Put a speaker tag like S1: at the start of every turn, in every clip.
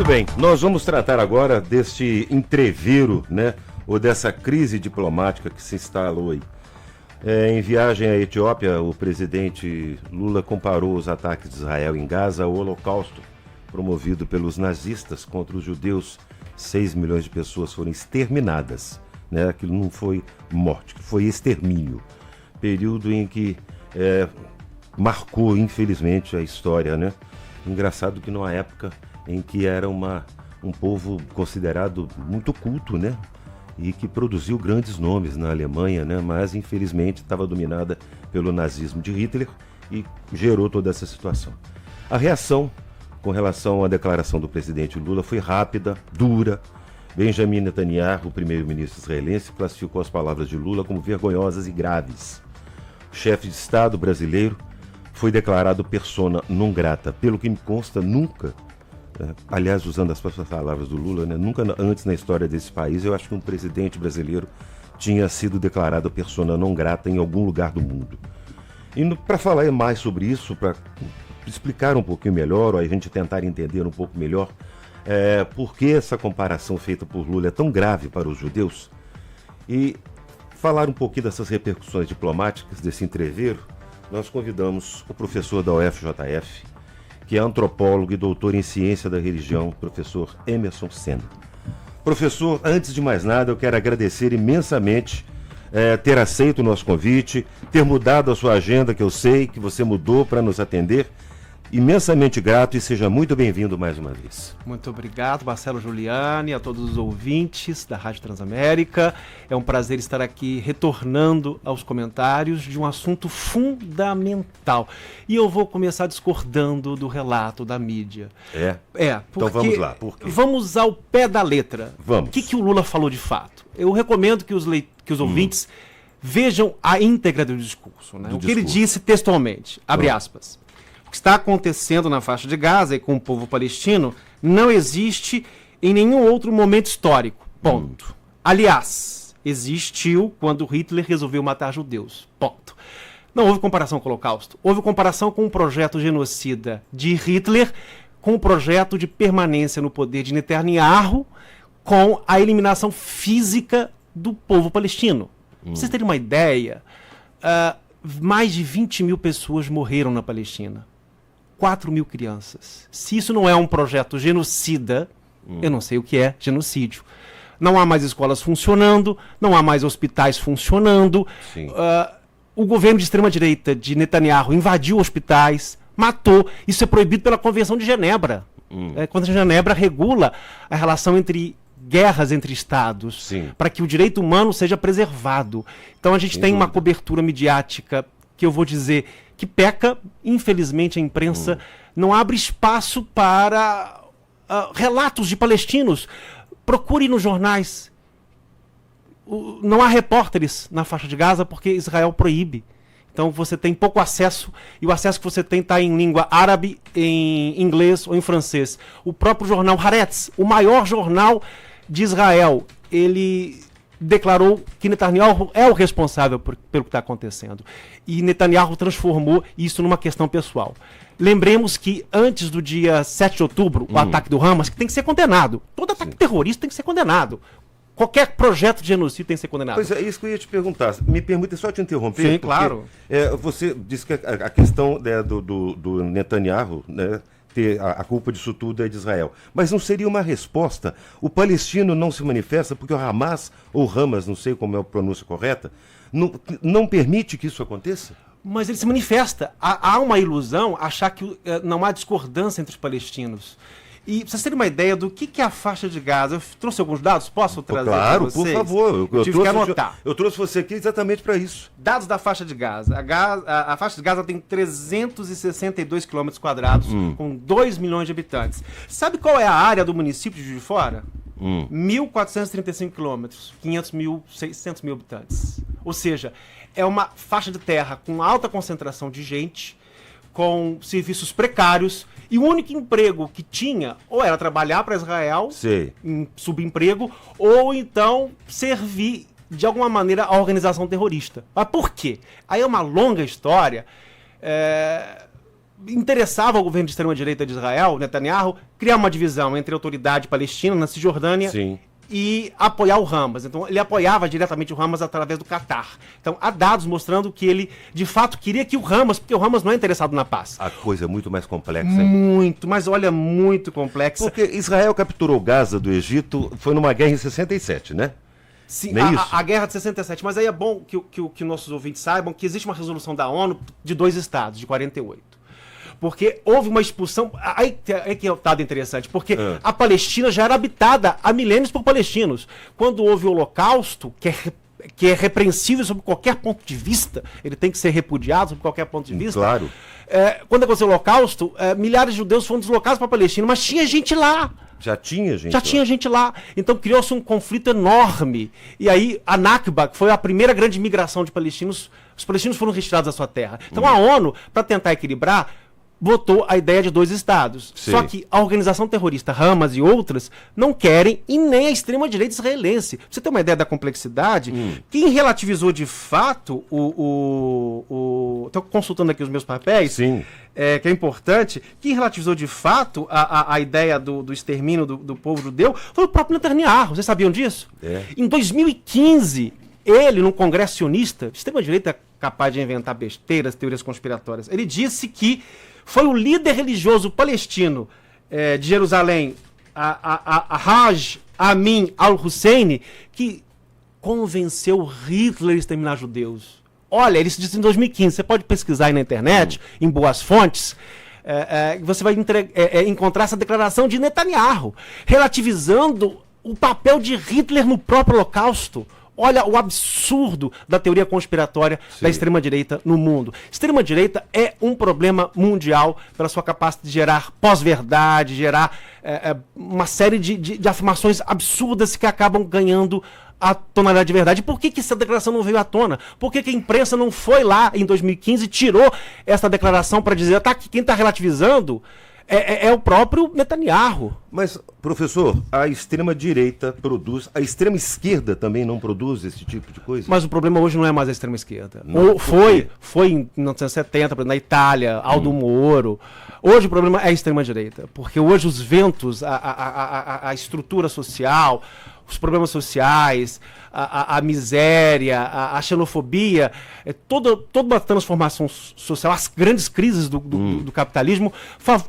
S1: Muito bem, nós vamos tratar agora deste entrevero, né, ou dessa crise diplomática que se instalou aí. Em viagem à Etiópia, o presidente Lula comparou os ataques de Israel em Gaza ao Holocausto promovido pelos nazistas contra os judeus. 6 milhões de pessoas foram exterminadas, né? Aquilo não foi morte, foi extermínio. Período em que marcou, infelizmente, a história, né? Engraçado que numa época em que era um povo considerado muito culto, né? E que produziu grandes nomes na Alemanha, né? Mas infelizmente estava dominada pelo nazismo de Hitler e gerou toda essa situação. A reação com relação à declaração do presidente Lula foi rápida, dura. Benjamin Netanyahu, o primeiro-ministro israelense, classificou as palavras de Lula como vergonhosas e graves. O chefe de Estado brasileiro foi declarado persona non grata. Pelo que me consta, nunca, aliás, usando as próprias palavras do Lula, né, nunca antes na história desse país, eu acho que um presidente brasileiro tinha sido declarado persona non grata em algum lugar do mundo. E para falar mais sobre isso, para explicar um pouquinho melhor, ou a gente tentar entender um pouco melhor por que essa comparação feita por Lula é tão grave para os judeus, e falar um pouquinho dessas repercussões diplomáticas desse entrevero, nós convidamos o professor da UFJF, que é antropólogo e doutor em ciência da religião, professor Emerson Senna. Professor, antes de mais nada, eu quero agradecer imensamente ter aceito o nosso convite, ter mudado a sua agenda, que eu sei que você mudou para nos atender. Imensamente grato e seja muito bem-vindo mais uma vez.
S2: Muito obrigado, Marcelo Giuliani, a todos os ouvintes da Rádio Transamérica. É um prazer estar aqui retornando aos comentários de um assunto fundamental. E eu vou começar discordando do relato da mídia.
S1: Então vamos lá. Por quê?
S2: Vamos ao pé da letra.
S1: Vamos.
S2: O que o Lula falou de fato? Eu recomendo que os ouvintes vejam a íntegra do discurso. Né? Que ele disse textualmente, abre aspas. O que está acontecendo na faixa de Gaza e com o povo palestino não existe em nenhum outro momento histórico. Ponto. Aliás, existiu quando Hitler resolveu matar judeus. Ponto. Não houve comparação com o Holocausto. Houve comparação com o projeto genocida de Hitler com o projeto de permanência no poder de Netanyahu com a eliminação física do povo palestino. Pra vocês terem uma ideia, mais de 20 mil pessoas morreram na Palestina. 4 mil crianças. Se isso não é um projeto genocida, eu não sei o que é genocídio. Não há mais escolas funcionando, não há mais hospitais funcionando. O governo de extrema-direita de Netanyahu invadiu hospitais, matou. Isso é proibido pela Convenção de Genebra. A Convenção de Genebra regula a relação entre guerras entre estados, para que o direito humano seja preservado. Então a gente tem uma cobertura midiática que eu vou dizer que peca, infelizmente a imprensa não abre espaço para relatos de palestinos. Procure nos jornais. Não há repórteres na faixa de Gaza porque Israel proíbe. Então você tem pouco acesso, e o acesso que você tem está em língua árabe, em inglês ou em francês. O próprio jornal Haaretz, o maior jornal de Israel, ele declarou que Netanyahu é o responsável pelo que está acontecendo. E Netanyahu transformou isso numa questão pessoal. Lembremos que antes do dia 7 de outubro, o ataque do Hamas, que tem que ser condenado. Todo ataque terrorista tem que ser condenado. Qualquer projeto de genocídio tem que ser condenado.
S1: Pois é, isso que eu ia te perguntar. Me permita só te interromper.
S2: Sim, claro.
S1: Você disse que a questão do Netanyahu, né, ter a culpa disso tudo é de Israel. Mas não seria uma resposta? O palestino não se manifesta porque o Hamas, ou Hamas, não sei como é a pronúncia correta, não permite que isso aconteça?
S2: Mas ele se manifesta. Há uma ilusão achar que não há discordância entre os palestinos. E pra vocês terem uma ideia do que é a faixa de Gaza, eu trouxe alguns dados, posso trazer para vocês?
S1: Claro, por favor.
S2: Eu tive que anotar.
S1: Eu trouxe você aqui exatamente para isso.
S2: Dados da faixa de Gaza. A faixa de Gaza tem 362 quilômetros quadrados, com 2 milhões de habitantes. Sabe qual é a área do município de Juiz de Fora? 1.435 quilômetros, 600 mil habitantes. Ou seja, é uma faixa de terra com alta concentração de gente, com serviços precários, e o único emprego que tinha ou era trabalhar para Israel, em subemprego, ou então servir de alguma maneira a organização terrorista. Mas por quê? Aí é uma longa história. interessava ao governo de extrema-direita de Israel, Netanyahu, criar uma divisão entre a autoridade palestina na Cisjordânia e apoiar o Hamas. Então, ele apoiava diretamente o Hamas através do Catar. Então, há dados mostrando que ele, de fato, queria que o Hamas, porque o Hamas não é interessado na paz.
S1: A coisa é muito mais complexa, hein?
S2: Muito, mas olha, muito complexa.
S1: Porque Israel capturou Gaza do Egito, foi numa guerra em 67, né?
S2: Sim, a guerra de 67. Mas aí é bom que nossos ouvintes saibam que existe uma resolução da ONU de 2 estados, de 48. Porque houve uma expulsão. Aí que é o dado interessante. Porque a Palestina já era habitada há milênios por palestinos. Quando houve o Holocausto, que é repreensível sob qualquer ponto de vista, ele tem que ser repudiado sob qualquer ponto de vista.
S1: Claro.
S2: Quando aconteceu o Holocausto, milhares de judeus foram deslocados para a Palestina, mas tinha gente lá.
S1: Já tinha gente
S2: Já tinha gente lá. Então criou-se um conflito enorme. E aí a Nakba, que foi a primeira grande migração de palestinos, os palestinos foram retirados da sua terra. Então a ONU, para tentar equilibrar, votou a ideia de 2 estados.
S1: Sim.
S2: Só que a organização terrorista Hamas e outras não querem, e nem a extrema-direita israelense. Pra você ter uma ideia da complexidade, quem relativizou de fato estou consultando aqui os meus papéis, que é importante, quem relativizou de fato a ideia do extermínio do povo judeu foi o próprio Netanyahu. Vocês sabiam disso? Em 2015, ele, num congresso sionista, extrema-direita é capaz de inventar besteiras, teorias conspiratórias, ele disse que foi o líder religioso palestino de Jerusalém, Haj Amin al-Hussein, que convenceu Hitler a exterminar judeus. Olha, ele se disse em 2015, você pode pesquisar aí na internet, em boas fontes, você vai encontrar essa declaração de Netanyahu, relativizando o papel de Hitler no próprio Holocausto. Olha o absurdo da teoria conspiratória da extrema-direita no mundo. Extrema-direita é um problema mundial pela sua capacidade de gerar pós-verdade, gerar uma série de afirmações absurdas que acabam ganhando a tonalidade de verdade. Por que essa declaração não veio à tona? Por que a imprensa não foi lá em 2015 e tirou essa declaração para dizer que quem está relativizando é o próprio Netanyahu.
S1: Mas, professor, a extrema-direita produz, a extrema-esquerda também não produz esse tipo de coisa?
S2: Mas o problema hoje não é mais a extrema-esquerda. Foi em 1970, na Itália, Aldo Moro. Hoje o problema é a extrema-direita, porque hoje os ventos, a estrutura social, os problemas sociais, a miséria, a xenofobia, toda uma transformação social, as grandes crises do capitalismo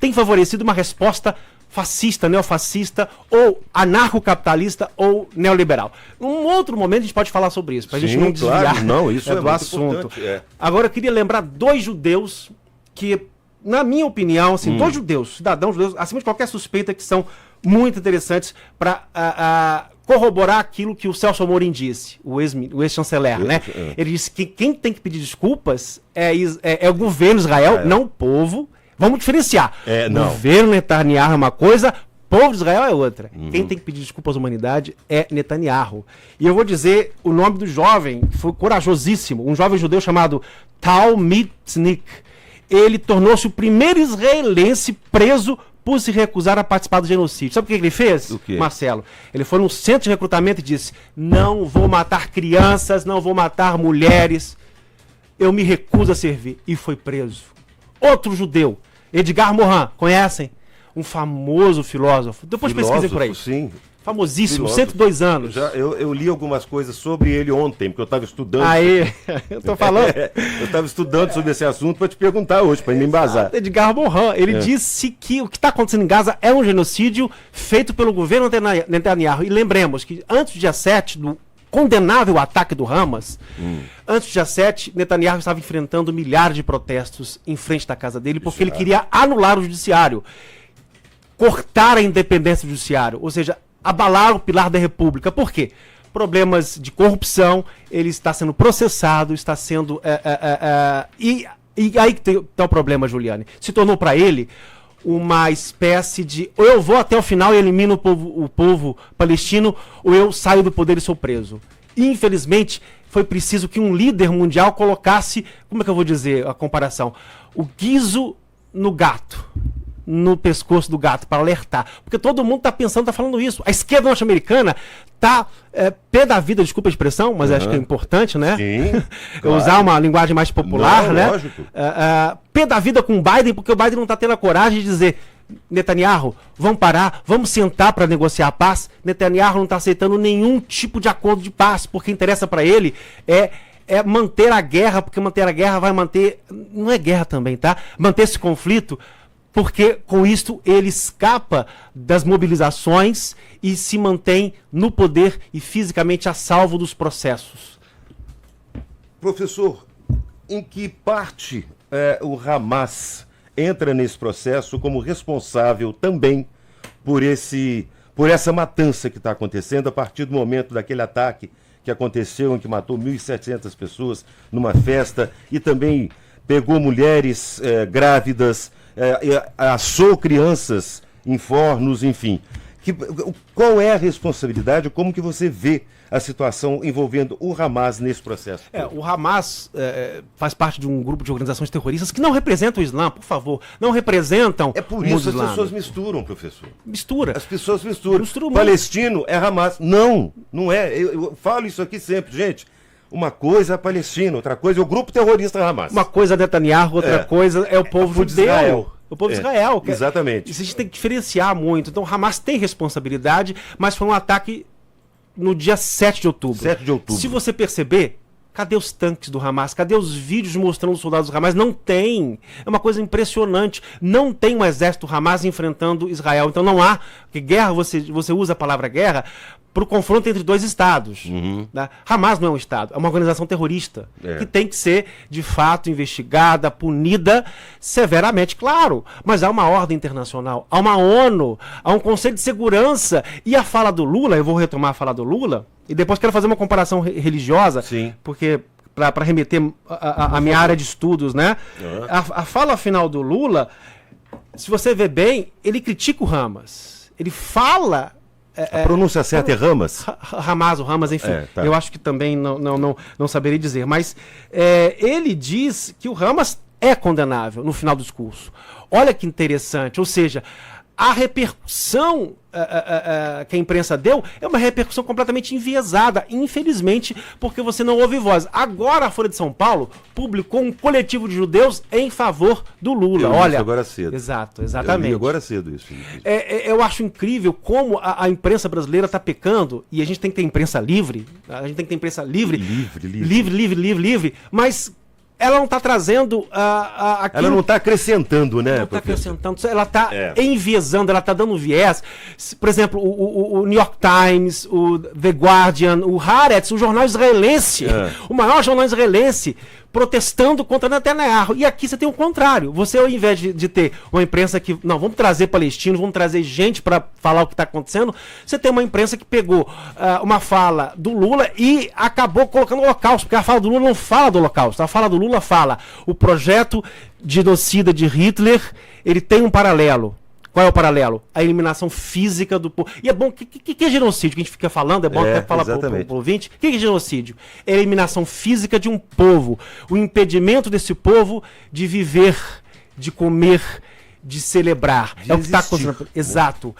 S2: têm favorecido uma resposta fascista, neofascista, ou anarcocapitalista, ou neoliberal. Num outro momento a gente pode falar sobre isso, para a gente não desviar
S1: isso
S2: do assunto. Agora eu queria lembrar 2 judeus que, na minha opinião, assim, 2 judeus, cidadãos judeus, acima de qualquer suspeita, que são muito interessantes para corroborar aquilo que o Celso Amorim disse, o ex-chanceler, né? Ele disse que quem tem que pedir desculpas é o governo de Israel, não o povo. Vamos diferenciar. Governo Netanyahu é uma coisa, povo de Israel é outra. Quem tem que pedir desculpas à humanidade é Netanyahu. E eu vou dizer o nome do jovem, que foi corajosíssimo, um jovem judeu chamado Tal Mitnik. Ele tornou-se o primeiro israelense preso por se recusar a participar do genocídio. Sabe o que ele fez, Marcelo? Ele foi num centro de recrutamento e disse: não vou matar crianças, não vou matar mulheres, eu me recuso a servir. E foi preso. Outro judeu, Edgar Morin, conhecem? Um famoso filósofo. Depois pesquisem por aí.
S1: Sim.
S2: Famosíssimo, 102 anos.
S1: Eu li algumas coisas sobre ele ontem, porque eu estava estudando.
S2: Eu tô falando.
S1: Eu estava estudando sobre esse assunto para te perguntar hoje, para me embasar.
S2: Edgar Morin, ele disse que o que está acontecendo em Gaza é um genocídio feito pelo governo Netanyahu. E lembremos que antes do dia 7, do condenável ataque do Hamas, antes do dia 7, Netanyahu estava enfrentando milhares de protestos em frente da casa dele, porque ele queria anular o judiciário, cortar a independência do judiciário, ou seja, abalar o pilar da República. Por quê? Problemas de corrupção, ele está sendo processado, está sendo... E aí que está o problema, Juliane. Se tornou para ele uma espécie de... ou eu vou até o final e elimino o povo palestino, ou eu saio do poder e sou preso. E, infelizmente, foi preciso que um líder mundial colocasse... como é que eu vou dizer a comparação? O guiso no gato. no pescoço do gato para alertar. Porque todo mundo está pensando, está falando isso. A esquerda norte-americana está pé da vida, desculpa a expressão, mas acho que é importante, né?
S1: Sim, claro.
S2: Usar uma linguagem mais popular,
S1: não,
S2: né?
S1: Lógico.
S2: Pé da vida com o Biden, porque o Biden não está tendo a coragem de dizer: Netanyahu, vamos parar, vamos sentar para negociar a paz. Netanyahu não está aceitando nenhum tipo de acordo de paz, porque interessa para ele é manter a guerra, porque manter a guerra vai manter... Não é guerra também, tá? Manter esse conflito, porque com isso ele escapa das mobilizações e se mantém no poder e fisicamente a salvo dos processos.
S1: Professor, em que parte o Hamas entra nesse processo como responsável também por essa matança que está acontecendo a partir do momento daquele ataque que aconteceu, em que matou 1.700 pessoas numa festa e também pegou mulheres grávidas, assou crianças em fornos, enfim. Qual é a responsabilidade, como que você vê a situação envolvendo o Hamas nesse processo?
S2: O Hamas faz parte de um grupo de organizações terroristas que não representam o Islã, por favor. Não representam
S1: É por isso que as pessoas misturam, professor.
S2: Mistura.
S1: As pessoas misturam.
S2: Mistura
S1: Palestino é Hamas. Não, não é. Eu falo isso aqui sempre, gente. Uma coisa é Palestina, outra coisa é o grupo terrorista Hamas.
S2: Uma coisa é Netanyahu, outra coisa é o povo
S1: de Israel.
S2: O povo de Israel.
S1: Exatamente.
S2: Isso a gente tem que diferenciar muito. Então, o Hamas tem responsabilidade, mas foi um ataque no dia 7 de outubro.
S1: 7 de outubro.
S2: Se você perceber, cadê os tanques do Hamas? Cadê os vídeos mostrando os soldados do Hamas? Não tem. É uma coisa impressionante. Não tem um exército Hamas enfrentando Israel. Então não há. Porque guerra, você usa a palavra guerra para o confronto entre dois estados. Né? Hamas não é um estado, é uma organização terrorista que tem que ser, de fato, investigada, punida severamente, claro. Mas há uma ordem internacional, há uma ONU, há um Conselho de Segurança. E a fala do Lula, eu vou retomar a fala do Lula, e depois quero fazer uma comparação religiosa, porque para remeter a minha área de estudos, né? A fala final do Lula, se você ver bem, ele critica o Hamas. Ele fala...
S1: A pronúncia certa é Hamas?
S2: Hamas, enfim. Eu acho que também não saberia dizer. Mas ele diz que o Hamas é condenável no final do discurso. Olha que interessante. Ou seja, a repercussão que a imprensa deu é uma repercussão completamente enviesada, infelizmente, porque você não ouve voz. Agora a Folha de São Paulo publicou um coletivo de judeus em favor do Lula.
S1: Olha, isso agora cedo.
S2: Exatamente.
S1: Eu li agora cedo isso.
S2: Eu acho incrível como a imprensa brasileira está pecando, e a gente tem que ter imprensa livre, livre, mas ela não está trazendo aquilo...
S1: Ela não está acrescentando, né?
S2: Não está acrescentando, ela está enviesando, ela está dando viés. Por exemplo, o New York Times, o The Guardian, o Haaretz, o jornal israelense, o maior jornal israelense, protestando contra Netanyahu. E aqui você tem o contrário. Você, ao invés de ter uma imprensa que, não, vamos trazer palestinos, vamos trazer gente para falar o que está acontecendo, você tem uma imprensa que pegou uma fala do Lula e acabou colocando o Holocausto, porque a fala do Lula não fala do Holocausto. A fala do Lula fala: o projeto genocida de Hitler, ele tem um paralelo. Qual é o paralelo? A eliminação física do povo. E é bom, o que é genocídio? Que a gente fica falando, é bom até falar para o ouvinte. O que é genocídio? É a eliminação física de um povo. O impedimento desse povo de viver, de comer, de celebrar. É o que está acontecendo. Exato.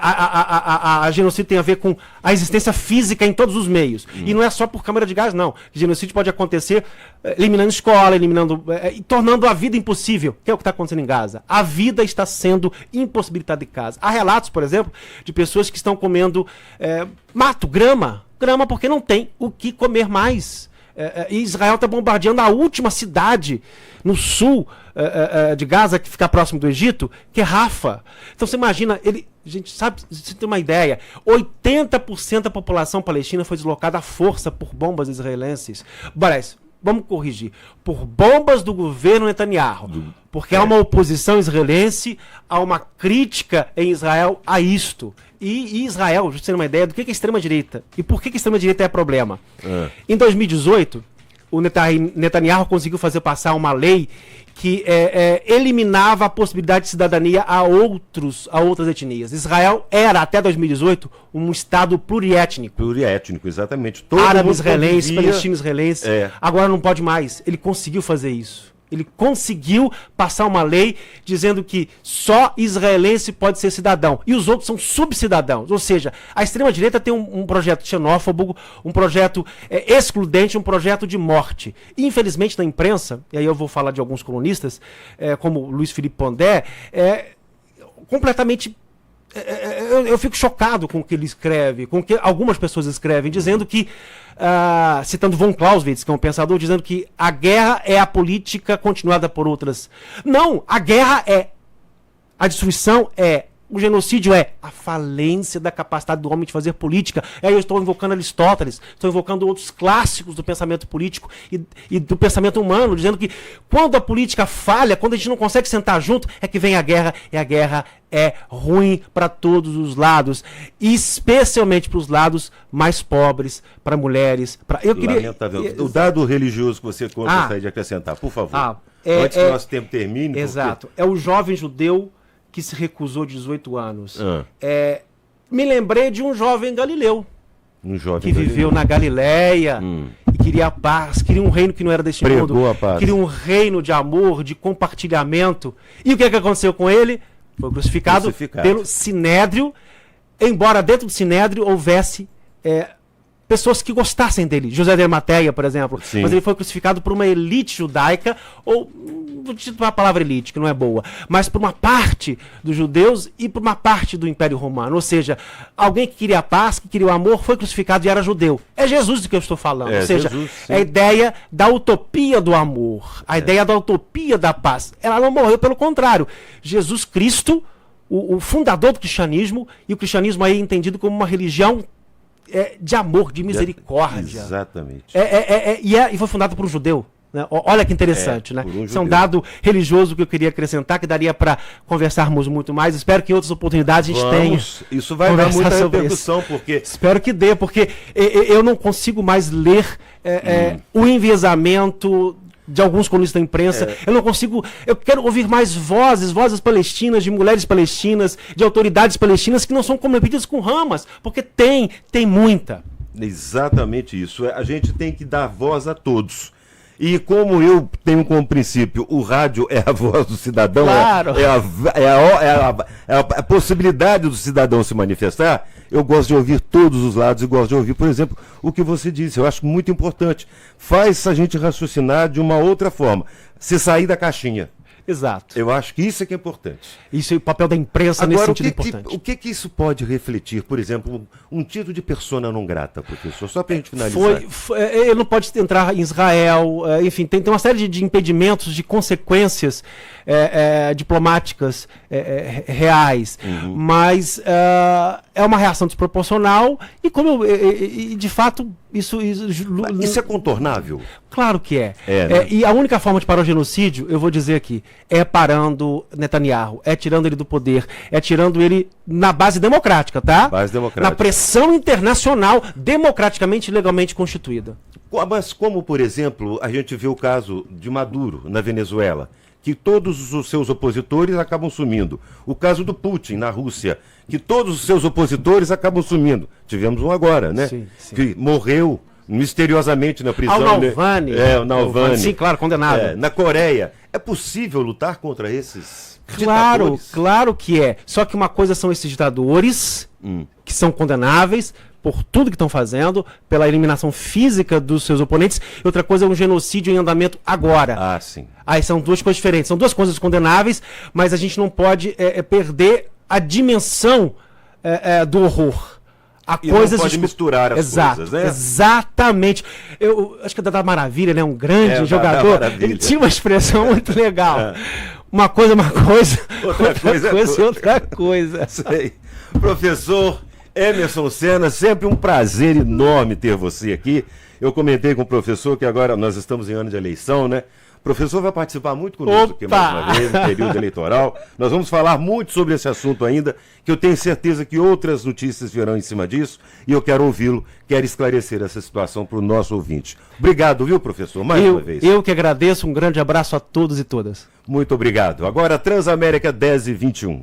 S2: A genocídio tem a ver com a existência física em todos os meios. E não é só por câmara de gás, não. Genocídio pode acontecer eliminando escola, e tornando a vida impossível, que é o que está acontecendo em Gaza. A vida está sendo impossibilitada em casa. Há relatos, por exemplo, de pessoas que estão comendo grama porque não tem o que comer mais. E Israel está bombardeando a última cidade no sul de Gaza, que fica próximo do Egito, que é Rafa. Então você imagina, gente, sabe, você tem uma ideia, 80% da população palestina foi deslocada à força por bombas israelenses. Vamos corrigir, por bombas do governo Netanyahu, porque há uma oposição israelense, há uma crítica em Israel a isto. E Israel, já ter uma ideia do que é extrema-direita e por que a extrema-direita é problema. Em 2018, o Netanyahu conseguiu fazer passar uma lei que eliminava a possibilidade de cidadania a outras etnias. Israel era, até 2018, um estado pluriétnico.
S1: Pluriétnico, exatamente.
S2: Árabe israelense, palestino israelense. Agora não pode mais. Ele conseguiu fazer isso. Ele conseguiu passar uma lei dizendo que só israelense pode ser cidadão e os outros são subcidadãos. Ou seja, a extrema-direita tem um projeto xenófobo, um projeto excludente, um projeto de morte. E, infelizmente, na imprensa, e aí eu vou falar de alguns colunistas, como Luiz Felipe Pondé, completamente... Eu fico chocado com o que ele escreve, com o que algumas pessoas escrevem, dizendo que, citando von Clausewitz, que é um pensador, dizendo que a guerra é a política continuada por outras. Não, a guerra é a destruição, o genocídio é a falência da capacidade do homem de fazer política. Aí eu estou invocando Aristóteles, estou invocando outros clássicos do pensamento político e do pensamento humano, dizendo que quando a política falha, quando a gente não consegue sentar junto, é que vem a guerra, e a guerra é ruim para todos os lados, especialmente para os lados mais pobres, para mulheres.
S1: O dado religioso que você gostaria de acrescentar, por favor, antes que o nosso tempo termine.
S2: Exato, é o jovem judeu que se recusou de 18 anos. Me lembrei de um jovem galileu. Que viveu na Galileia e queria a paz, queria um reino que não era deste mundo. Queria um reino de amor, de compartilhamento. E o que aconteceu com ele? Foi crucificado pelo Sinédrio, embora dentro do Sinédrio houvesse pessoas que gostassem dele. José de Arimateia, por exemplo. Sim. Mas ele foi crucificado por uma elite judaica, ou, vou te uma palavra elite, que não é boa, mas por uma parte dos judeus e por uma parte do Império Romano. Ou seja, alguém que queria a paz, que queria o amor, foi crucificado e era judeu. É Jesus do que eu estou falando. Ou seja, Jesus, é a ideia da utopia do amor, a ideia da utopia da paz. Ela não morreu, pelo contrário. Jesus Cristo, o fundador do cristianismo, e o cristianismo aí é entendido como uma religião de amor, de misericórdia.
S1: Exatamente.
S2: E foi fundado por um judeu. Né? Olha que interessante, né? Isso é um dado religioso que eu queria acrescentar, que daria para conversarmos muito mais. Espero que em outras oportunidades a gente tenha.
S1: Isso vai dar muita repercussão, porque...
S2: Espero que dê, porque eu não consigo mais ler o enviesamento de alguns colunistas da imprensa. Eu não consigo... Eu quero ouvir mais vozes palestinas, de mulheres palestinas, de autoridades palestinas que não são comprometidas com ramas, porque tem muita.
S1: Exatamente isso. A gente tem que dar voz a todos. E como eu tenho como princípio, o rádio é a voz do cidadão,
S2: claro.
S1: a possibilidade do cidadão se manifestar, eu gosto de ouvir todos os lados e gosto de ouvir, por exemplo, o que você disse. Eu acho muito importante. Faz a gente raciocinar de uma outra forma, se sair da caixinha.
S2: Exato.
S1: Eu acho que isso é que é importante.
S2: Isso é o papel da imprensa. Agora, nesse sentido importante.
S1: O que isso pode refletir? Por exemplo, um título de persona não grata, professor, só para a gente finalizar.
S2: Ele não pode entrar em Israel, enfim, tem uma série de impedimentos, de consequências diplomáticas reais, mas é uma reação desproporcional e de fato isso
S1: é contornável?
S2: Claro que é.
S1: Né?
S2: E a única forma de parar o genocídio, eu vou dizer aqui, é parando Netanyahu, é tirando ele do poder, é tirando ele na base democrática, tá?
S1: Base democrática.
S2: Na pressão internacional, democraticamente e legalmente constituída.
S1: Mas como, por exemplo, a gente vê o caso de Maduro na Venezuela, que todos os seus opositores acabam sumindo. O caso do Putin na Rússia, que todos os seus opositores acabam sumindo. Tivemos um agora, né?
S2: Sim.
S1: Que morreu misteriosamente na prisão.
S2: O
S1: Navalny.
S2: Sim, claro, condenado.
S1: Na Coreia. É possível lutar contra esses
S2: ditadores? Claro que é. Só que uma coisa são esses ditadores, que são condenáveis por tudo que estão fazendo, pela eliminação física dos seus oponentes, e outra coisa é um genocídio em andamento agora.
S1: Ah, sim.
S2: Aí são duas coisas diferentes, são duas coisas condenáveis, mas a gente não pode perder a dimensão do horror.
S1: Não pode misturar as coisas, né?
S2: Exatamente. Eu acho que o Dada Maravilha, né, um grande jogador, ele tinha uma expressão muito legal. Uma coisa é uma coisa, outra coisa.
S1: Sei. Professor Emerson Senna, sempre um prazer enorme ter você aqui. Eu comentei com o professor que agora nós estamos em ano de eleição, né? O professor vai participar muito conosco aqui mais uma vez, no período eleitoral. Nós vamos falar muito sobre esse assunto ainda, que eu tenho certeza que outras notícias virão em cima disso, e eu quero ouvi-lo, quero esclarecer essa situação para o nosso ouvinte. Obrigado, viu, professor, mais uma vez.
S2: Eu que agradeço, um grande abraço a todos e todas.
S1: Muito obrigado. Agora, Transamérica 10h21.